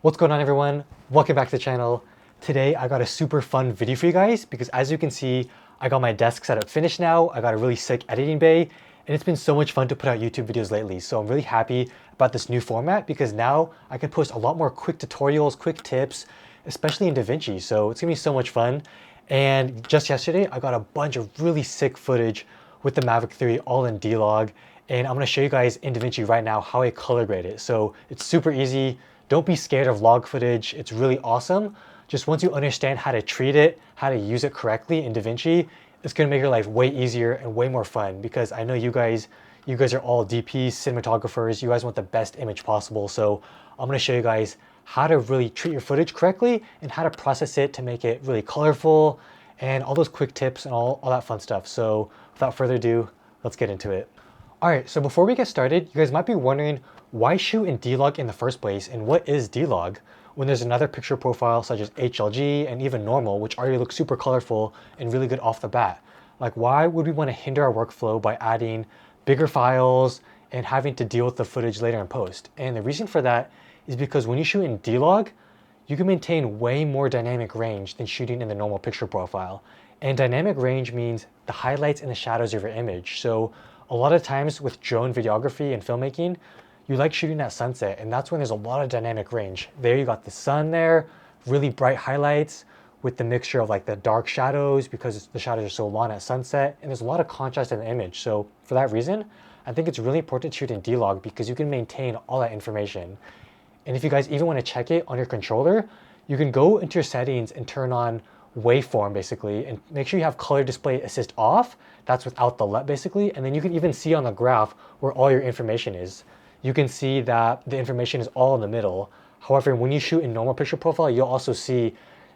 What's going on, everyone? Welcome back to the channel. Today I got a super fun video for you guys because as you can see, I got my desk setup finished now. I got a really sick editing bay and it's been so much fun to put out YouTube videos lately. So I'm really happy about this new format because now I can post a lot more quick tutorials, quick tips, especially in Davinci. So it's gonna be so much fun. And just yesterday, I got a bunch of really sick footage with the Mavic 3 all in D-Log. And I'm gonna show you guys in Davinci right now how I color grade it. So it's super easy. Don't be scared of log footage. It's really awesome. Just once you understand how to treat it, how to use it correctly in Davinci, it's gonna make your life way easier and way more fun because I know you guys are all DPs, cinematographers. You guys want the best image possible. So I'm gonna show you guys how to really treat your footage correctly and how to process it to make it really colorful and all those quick tips and all that fun stuff. So without further ado, let's get into it. All right, so before we get started, you guys might be wondering why shoot in D-Log in the first place and what is D-Log when there's another picture profile such as HLG and even normal, which already looks super colorful and really good off the bat. Like, why would we want to hinder our workflow by adding bigger files and having to deal with the footage later in post? And the reason for that is because when you shoot in D-Log, you can maintain way more dynamic range than shooting in the normal picture profile. And dynamic range means the highlights and the shadows of your image. So a lot of times with drone videography and filmmaking, you like shooting at sunset, and that's when there's a lot of dynamic range. There you got the sun there, really bright highlights with the mixture of like the dark shadows because the shadows are so long at sunset, and there's a lot of contrast in the image. So for that reason, I think it's really important to shoot in D-Log because you can maintain all that information. And if you guys even want to check it on your controller, you can go into your settings and turn on waveform basically, and make sure you have color display assist off. That's without the LUT basically. And then you can even see on the graph where all your information is. You can see that the information is all in the middle. However, when you shoot in normal picture profile, you'll also see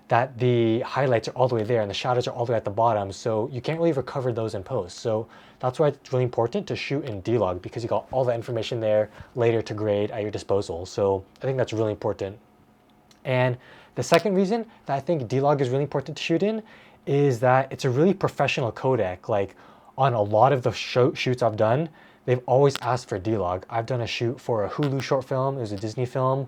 that the highlights are all the way there and the shadows are all the way at the bottom. So you can't really recover those in post. So that's why it's really important to shoot in D-Log because you got all the information there later to grade at your disposal. So I think that's really important. And the second reason that I think D-Log is really important to shoot in is that it's a really professional codec. Like on a lot of the shoots I've done, they've always asked for D-Log. I've done a shoot for a Hulu short film. It was a Disney film.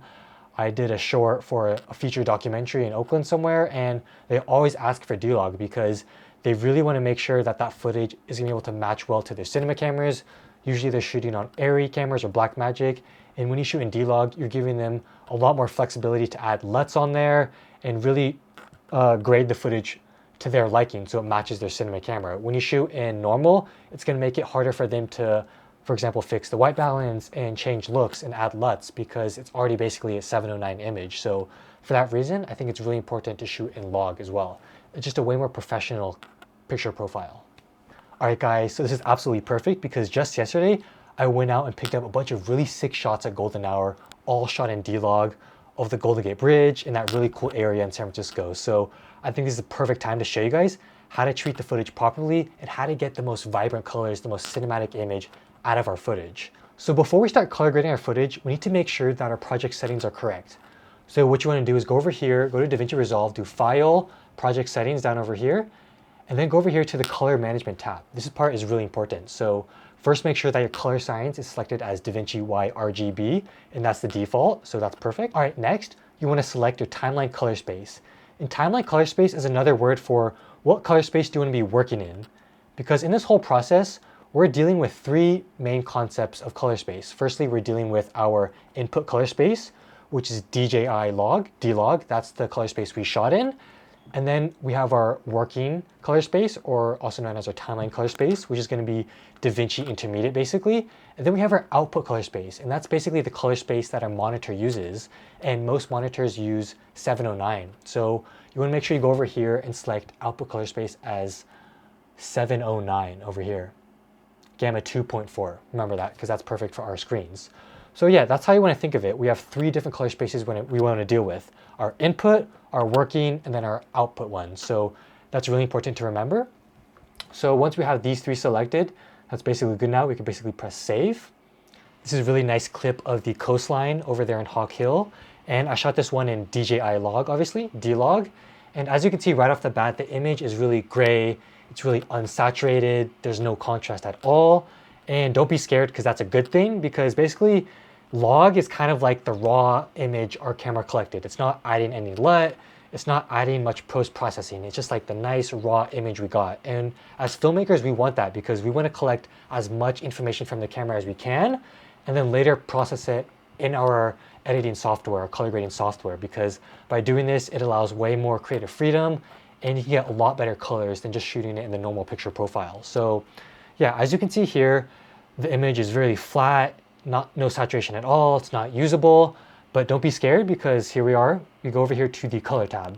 I did a short for a feature documentary in Oakland somewhere, and they always ask for D-Log because they really want to make sure that that footage is going to be able to match well to their cinema cameras. Usually they're shooting on Arri cameras or Blackmagic, and when you shoot in D-Log, you're giving them a lot more flexibility to add LUTs on there and really grade the footage to their liking so it matches their cinema camera. When you shoot in normal, it's going to make it harder for them to, for example, fix the white balance and change looks and add LUTs because it's already basically a 709 image. So for that reason, I think it's really important to shoot in log as well. It's just a way more professional picture profile. All right, guys, so this is absolutely perfect because just yesterday, I went out and picked up a bunch of really sick shots at golden hour, all shot in D-Log of the Golden Gate Bridge in that really cool area in San Francisco. So I think this is the perfect time to show you guys how to treat the footage properly and how to get the most vibrant colors, the most cinematic image out of our footage. So before we start color grading our footage, we need to make sure that our project settings are correct. So what you want to do is go over here, go to Davinci Resolve, do File, Project Settings down over here, and then go over here to the Color Management tab. This part is really important. So first, make sure that your color science is selected as Davinci Y RGB, and that's the default, so that's perfect. All right, next, you want to select your timeline color space. And timeline color space is another word for what color space do you want to be working in? Because in this whole process, we're dealing with three main concepts of color space. Firstly, we're dealing with our input color space, which is DJI log, D-Log, that's the color space we shot in. And then we have our working color space, or also known as our timeline color space, which is going to be Davinci Intermediate basically. And then we have our output color space, and that's basically the color space that our monitor uses. And most monitors use 709. So you want to make sure you go over here and select output color space as 709 over here. Gamma 2.4, remember that, because that's perfect for our screens. So yeah, that's how you want to think of it. We have three different color spaces we want to deal with. Our input, our working, and then our output one. So that's really important to remember. So once we have these three selected, that's basically good now. We can basically press save. This is a really nice clip of the coastline over there in Hawk Hill. And I shot this one in DJI log, obviously, D-Log. And as you can see right off the bat, the image is really gray. It's really unsaturated. There's no contrast at all. And don't be scared because that's a good thing because basically log is kind of like the raw image our camera collected. It's not adding any LUT, it's not adding much post-processing. It's just like the nice raw image we got. And as filmmakers, we want that because we want to collect as much information from the camera as we can, and then later process it in our editing software, color grading software, because by doing this, it allows way more creative freedom and you can get a lot better colors than just shooting it in the normal picture profile. So yeah, as you can see here, the image is really flat, no saturation at all. It's not usable, but don't be scared because here we are. We go over here to the color tab.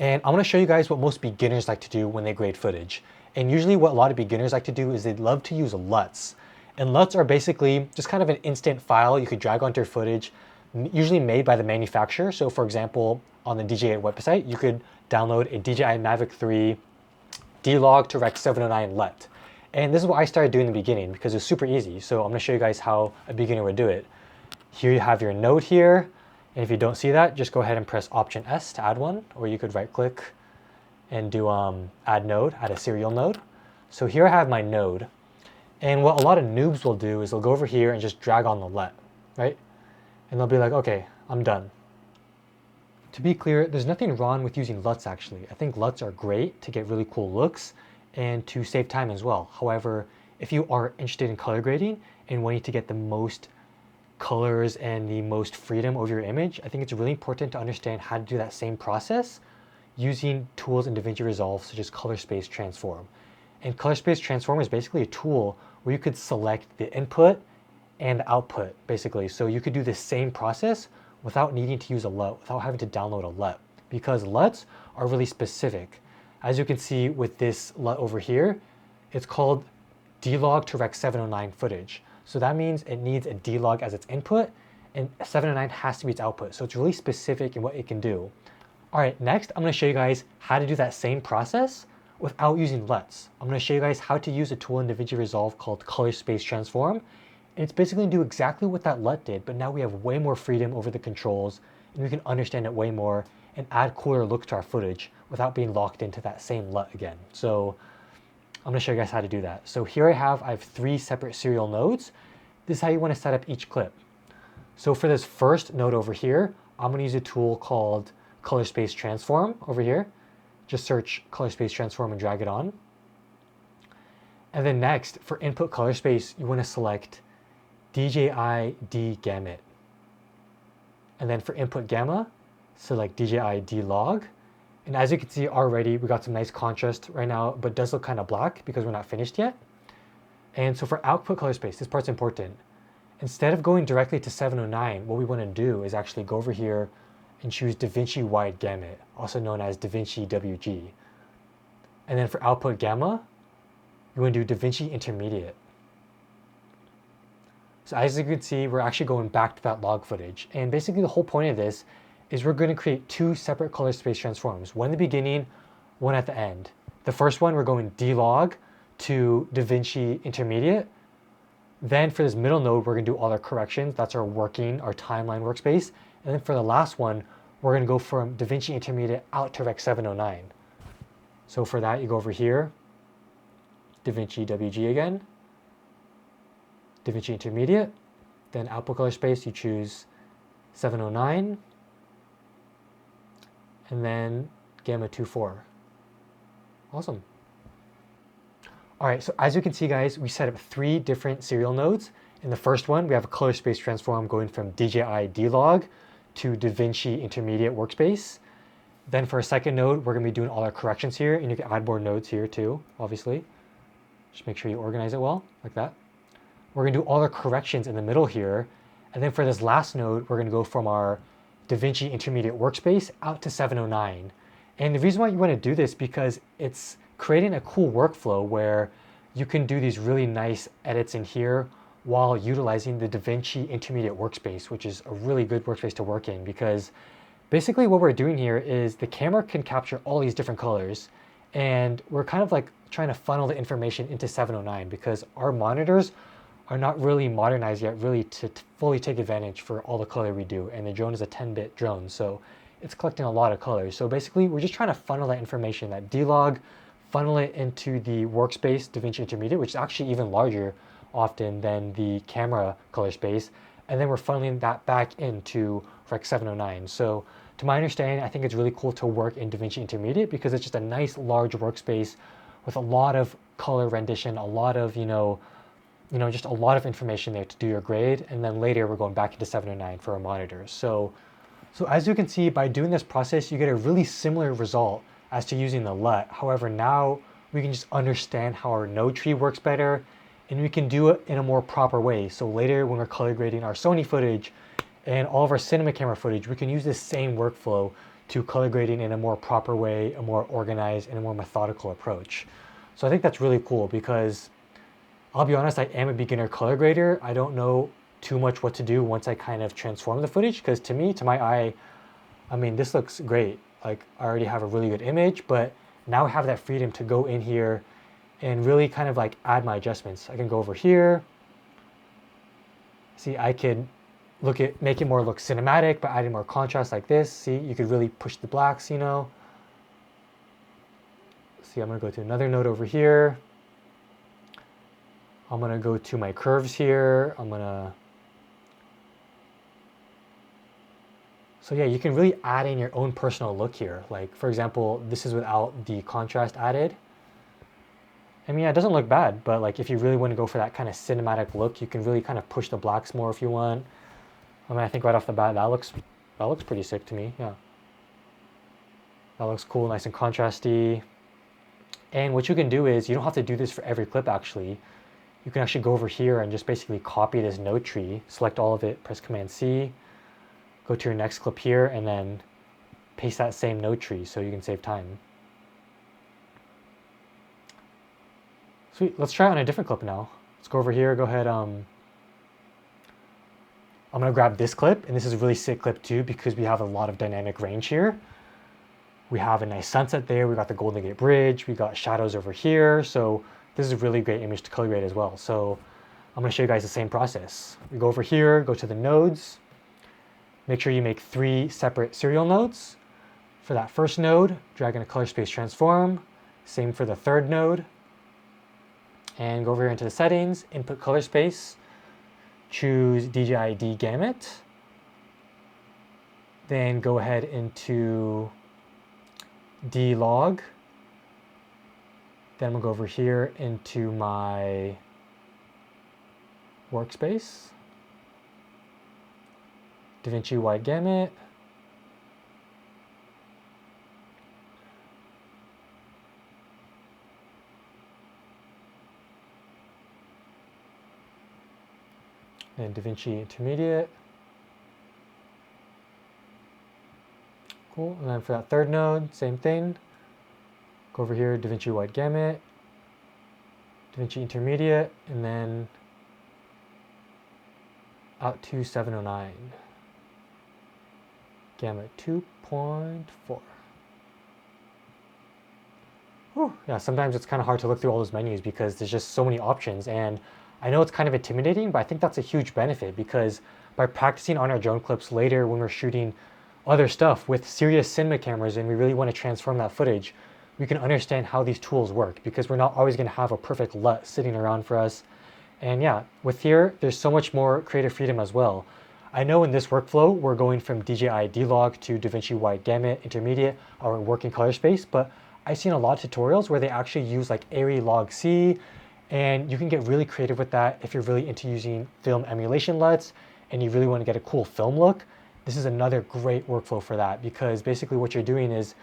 And I'm gonna show you guys what most beginners like to do when they grade footage. And usually what a lot of beginners like to do is they love to use LUTs. And LUTs are basically just kind of an instant file you could drag onto your footage, usually made by the manufacturer. So for example, on the DJI website, you could download a DJI Mavic 3 DLOG to Rec 709 LUT. And this is what I started doing in the beginning because it's super easy. So I'm gonna show you guys how a beginner would do it. Here you have your node here. And if you don't see that, just go ahead and press Option S to add one, or you could right click and do add node, add a serial node. So here I have my node. And what a lot of noobs will do is they'll go over here and just drag on the LUT, right? And they'll be like, okay, I'm done. To be clear, there's nothing wrong with using LUTs actually. I think LUTs are great to get really cool looks and to save time as well. However, if you are interested in color grading and wanting to get the most colors and the most freedom over your image, I think it's really important to understand how to do that same process using tools in Davinci Resolve such as Color Space Transform. And Color Space Transform is basically a tool where you could select the input and the output basically. So you could do the same process without needing to use a LUT, without having to download a LUT, because LUTs are really specific. As you can see with this LUT over here, it's called DLOG to Rec 709 footage. So that means it needs a DLOG as its input and 709 has to be its output. So it's really specific in what it can do. All right, next I'm gonna show you guys how to do that same process without using LUTs. I'm gonna show you guys how to use a tool in DaVinci Resolve called Color Space Transform. And it's basically gonna do exactly what that LUT did, but now we have way more freedom over the controls and we can understand it way more and add cooler looks to our footage without being locked into that same LUT again. So I'm gonna show you guys how to do that. So here I have 3 separate serial nodes. This is how you wanna set up each clip. So for this first node over here, I'm gonna use a tool called Color Space Transform over here. Just search Color Space Transform and drag it on. And then next, for input color space, you wanna select DJI D Gamut. And then for input gamma, select DJI D Log. And as you can see already, we got some nice contrast right now, but it does look kind of black because we're not finished yet. And so for output color space, this part's important. Instead of going directly to 709, what we want to do is actually go over here and choose DaVinci Wide Gamut, also known as DaVinci WG. And then for output gamma, you want to do DaVinci Intermediate. So as you can see, we're actually going back to that log footage. And basically the whole point of this is we're going to create 2 separate color space transforms, one in the beginning, one at the end. The first one, we're going D-Log to DaVinci Intermediate. Then for this middle node, we're going to do all our corrections. That's our our timeline workspace. And then for the last one, we're going to go from DaVinci Intermediate out to Rec 709. So for that, you go over here, DaVinci WG again, DaVinci Intermediate, then output color space, you choose 709, and then Gamma 2.4. Awesome. All right, so as you can see, guys, we set up 3 different serial nodes. In the first one, we have a color space transform going from DJI D-Log to DaVinci Intermediate workspace. Then for a second node, we're gonna be doing all our corrections here, and you can add more nodes here too, obviously. Just make sure you organize it well, like that. We're gonna do all our corrections in the middle here. And then for this last node, we're gonna go from our DaVinci Intermediate workspace out to 709. And the reason why you wanna do this because it's creating a cool workflow where you can do these really nice edits in here while utilizing the DaVinci Intermediate workspace, which is a really good workspace to work in because basically what we're doing here is the camera can capture all these different colors and we're kind of like trying to funnel the information into 709 because our monitors are not really modernized yet really to fully take advantage for all the color we do. And the drone is a 10-bit drone, so it's collecting a lot of colors. So basically we're just trying to funnel that information, that D-Log, funnel it into the workspace DaVinci Intermediate, which is actually even larger often than the camera color space, and then we're funneling that back into Rec 709. So to my understanding, I think it's really cool to work in DaVinci Intermediate because it's just a nice large workspace with a lot of color rendition, a lot of, just a lot of information there to do your grade. And then later we're going back into 709 for our monitors. So as you can see, by doing this process, you get a really similar result as to using the LUT. However, now we can just understand how our node tree works better, and we can do it in a more proper way. So later when we're color grading our Sony footage and all of our cinema camera footage, we can use this same workflow to color grading in a more proper way, a more organized and a more methodical approach. So I think that's really cool because I'll be honest, I am a beginner color grader. I don't know too much what to do once I kind of transform the footage, because to me, to my eye, I mean, this looks great. Like I already have a really good image, but now I have that freedom to go in here and really kind of like add my adjustments. I can go over here. See, I could make it more look cinematic by adding more contrast like this. See, you could really push the blacks, See, I'm gonna go to another node over here. I'm gonna go to my curves here. So yeah, you can really add in your own personal look here. Like for example, this is without the contrast added. I mean, yeah, it doesn't look bad, but like if you really want to go for that kind of cinematic look, you can really kind of push the blacks more if you want. I mean, I think right off the bat, that looks pretty sick to me, yeah. That looks cool, nice and contrasty. And what you can do is, you don't have to do this for every clip actually. You can actually go over here and just basically copy this node tree, select all of it, press Command C, go to your next clip here, and then paste that same node tree so you can save time. Sweet, let's try it on a different clip now. Let's go over here, go ahead, I'm gonna grab this clip, and this is a really sick clip too because we have a lot of dynamic range here. We have a nice sunset there, we got the Golden Gate Bridge, we got shadows over here, so this is a really great image to color grade as well. So I'm gonna show you guys the same process. We go over here, go to the nodes, make sure you make 3 separate serial nodes. For that first node, drag in a color space transform, same for the third node, and go over here into the settings, input color space, choose DJI D Gamut, then go ahead into DLOG, then we'll go over here into my workspace, Davinci Wide Gamut, and Davinci Intermediate. Cool, and then for that third node, same thing. Go over here, Davinci Wide Gamut, Davinci Intermediate, and then out to 709. Gamut 2.4. Yeah, sometimes it's kind of hard to look through all those menus because there's just so many options, and I know it's kind of intimidating, but I think that's a huge benefit because by practicing on our drone clips later when we're shooting other stuff with serious cinema cameras and we really want to transform that footage, we can understand how these tools work because we're not always going to have a perfect LUT sitting around for us. And yeah, with here, there's so much more creative freedom as well. I know in this workflow, we're going from DJI D-Log to Davinci Wide Gamut Intermediate, our working color space, but I've seen a lot of tutorials where they actually use like Arri Log C, and you can get really creative with that if you're really into using film emulation LUTs and you really want to get a cool film look. This is another great workflow for that because basically what you're doing is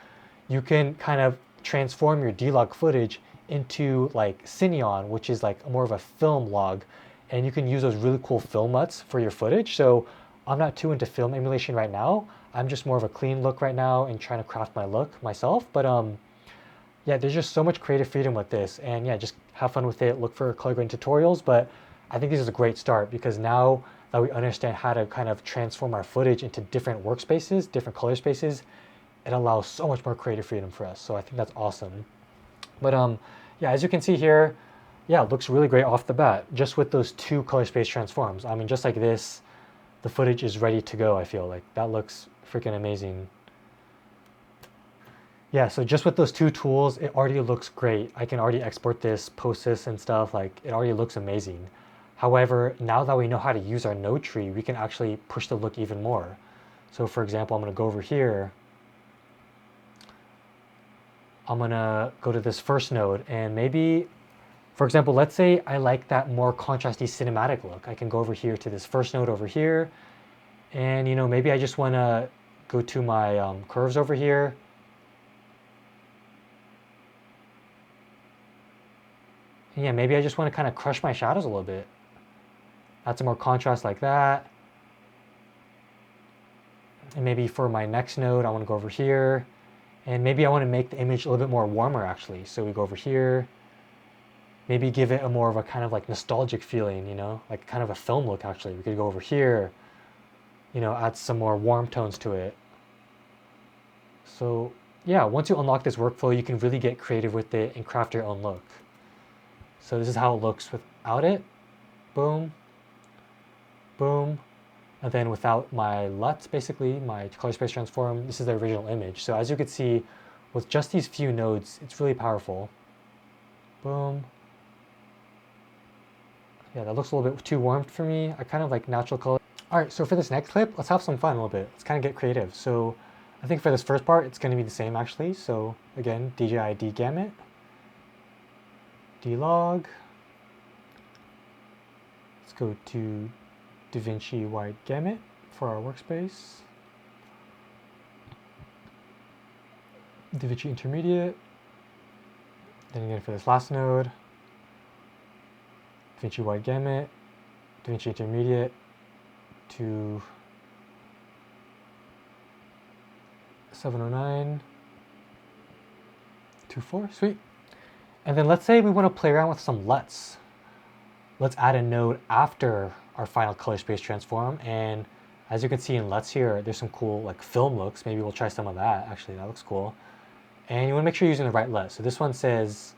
you can kind of transform your D-Log footage into like Cineon, which is like more of a film log, and you can use those really cool film LUTs for your footage. So I'm not too into film emulation right now. I'm just more of a clean look right now and trying to craft my look myself. But yeah, there's just so much creative freedom with this, and yeah, just have fun with it. Look for color grading tutorials, but I think this is a great start because now that we understand how to kind of transform our footage into different workspaces, different color spaces, it allows so much more creative freedom for us. So I think that's awesome. But yeah, as you can see here, yeah, it looks really great off the bat, just with those 2 color space transforms. I mean, just like this, the footage is ready to go, I feel like. That looks freaking amazing. Yeah, so just with those 2 tools, it already looks great. I can already export this, post this and stuff, like it already looks amazing. However, now that we know how to use our node tree, we can actually push the look even more. So for example, I'm going to go over here. I'm going to go to this first node, and maybe, for example, let's say I like that more contrasty cinematic look. I can go over here to this first node over here, and maybe I just want to go to my curves over here. And yeah, maybe I just want to kind of crush my shadows a little bit. Add some more contrast like that. And maybe for my next node, I want to go over here. And maybe I want to make the image a little bit more warmer actually. So we go over here. Maybe give it a more of a kind of like nostalgic feeling, like kind of a film look actually. We could go over here, add some more warm tones to it. So yeah, once you unlock this workflow, you can really get creative with it and craft your own look. So this is how it looks without it. Boom, boom. And then without my LUTs, basically, my color space transform, this is the original image. So as you can see, with just these few nodes, it's really powerful. Boom. Yeah, that looks a little bit too warm for me. I kind of like natural color. All right, so for this next clip, let's have some fun a little bit. Let's kind of get creative. So I think for this first part, it's going to be the same actually. So again, DJI D Gamut, DLOG. Let's go to Davinci Wide Gamut for our workspace. Davinci Intermediate. Then again for this last node, Davinci Wide Gamut, Davinci Intermediate to 709, 24, sweet. And then let's say we want to play around with some LUTs. Let's add a node after our final color space transform. And as you can see in LUTs here, there's some cool like film looks. Maybe we'll try some of that. Actually, that looks cool. And you want to make sure you're using the right LUT. So this one says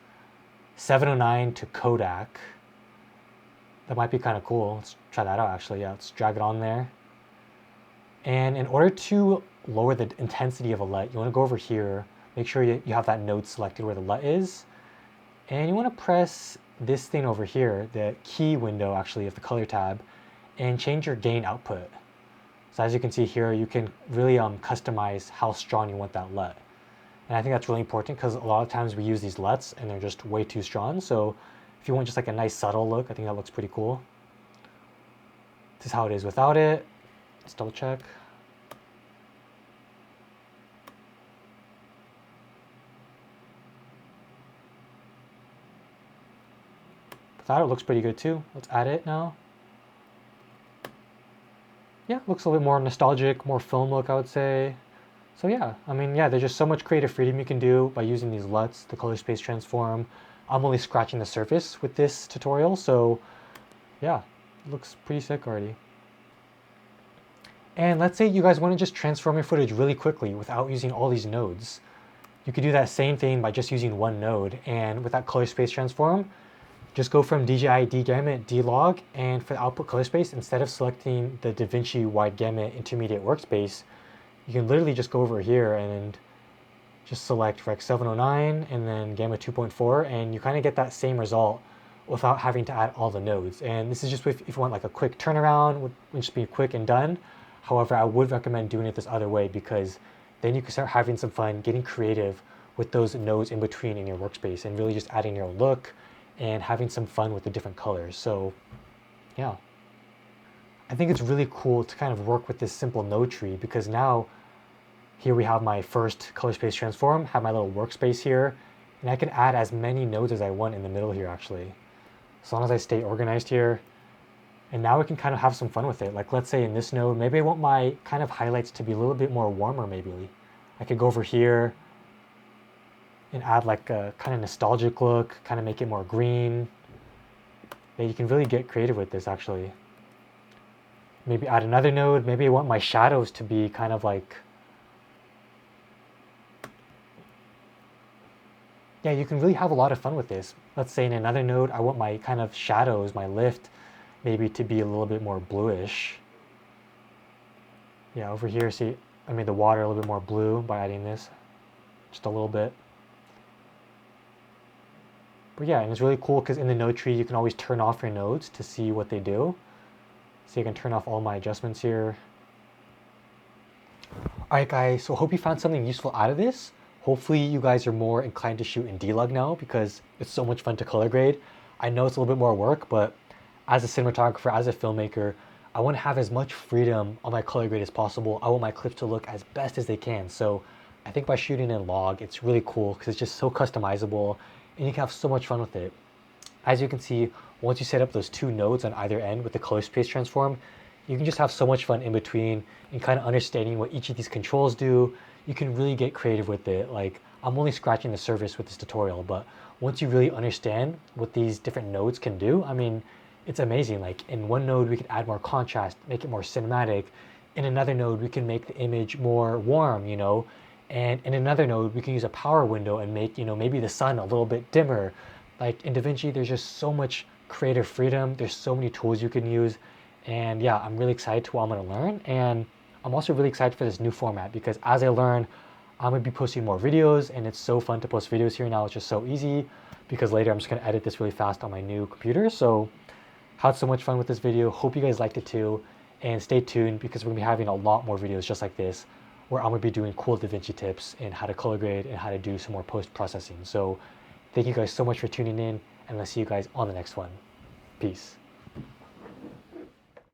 709 to Kodak. That might be kind of cool. Let's try that out actually. Yeah, let's drag it on there. And in order to lower the intensity of a LUT, you want to go over here, make sure you have that node selected where the LUT is. And you want to press this thing over here, the key window actually of the color tab, and change your gain output. So as you can see here, you can really customize how strong you want that LUT. And I think that's really important because a lot of times we use these LUTs and they're just way too strong. So if you want just like a nice subtle look, I think that looks pretty cool. This is how it is without it. Let's double check. Without it looks pretty good too. Let's add it now. Yeah, looks a little bit more nostalgic, more film look, I would say. So yeah, I mean, yeah, there's just so much creative freedom you can do by using these LUTs, the color space transform. I'm only scratching the surface with this tutorial, so yeah, it looks pretty sick already. And let's say you guys want to just transform your footage really quickly without using all these nodes. You could do that same thing by just using one node, and with that color space transform, just go from DJI D Gamut D-Log, and for the output color space, instead of selecting the Davinci Wide Gamut Intermediate Workspace, you can literally just go over here and just select Rec 709 and then Gamma 2.4, and you kind of get that same result without having to add all the nodes. And this is just if you want like a quick turnaround, would just be quick and done. However, I would recommend doing it this other way because then you can start having some fun, getting creative with those nodes in between in your workspace and really just adding your own look and having some fun with the different colors. So yeah, I think it's really cool to kind of work with this simple node tree because now here we have my first color space transform, have my little workspace here, and I can add as many nodes as I want in the middle here actually. As long as I stay organized here. And now we can kind of have some fun with it. Like let's say in this node, maybe I want my kind of highlights to be a little bit more warmer maybe. I could go over here and add like a kind of nostalgic look, kind of make it more green. Yeah, you can really get creative with this actually. Maybe add another node. Maybe I want my shadows to be kind of like, yeah, you can really have a lot of fun with this. Let's say in another node, I want my kind of shadows, my lift, maybe to be a little bit more bluish. Yeah, over here, see, I made the water a little bit more blue by adding this, just a little bit. But yeah, and it's really cool because in the node tree, you can always turn off your nodes to see what they do. So you can turn off all my adjustments here. All right, guys, so I hope you found something useful out of this. Hopefully you guys are more inclined to shoot in DLOG now because it's so much fun to color grade. I know it's a little bit more work, but as a cinematographer, as a filmmaker, I want to have as much freedom on my color grade as possible. I want my clips to look as best as they can. So I think by shooting in log, it's really cool because it's just so customizable and you can have so much fun with it. As you can see, once you set up those two nodes on either end with the color space transform, you can just have so much fun in between and kind of understanding what each of these controls do. You can really get creative with it. Like, I'm only scratching the surface with this tutorial, but once you really understand what these different nodes can do, I mean, it's amazing. Like, in one node, we can add more contrast, make it more cinematic. In another node, we can make the image more warm, you know, and in another node, we can use a power window and make, you know, maybe the sun a little bit dimmer. Like in DaVinci, there's just so much creative freedom. There's so many tools you can use. And yeah, I'm really excited to what I'm gonna learn. And I'm also really excited for this new format because as I learn, I'm gonna be posting more videos and it's so fun to post videos here now. It's just so easy because later I'm just gonna edit this really fast on my new computer. So had so much fun with this video. Hope you guys liked it too. And stay tuned because we're gonna be having a lot more videos just like this where I'm gonna be doing cool DaVinci tips and how to color grade and how to do some more post-processing. So thank you guys so much for tuning in and I'll see you guys on the next one. Peace.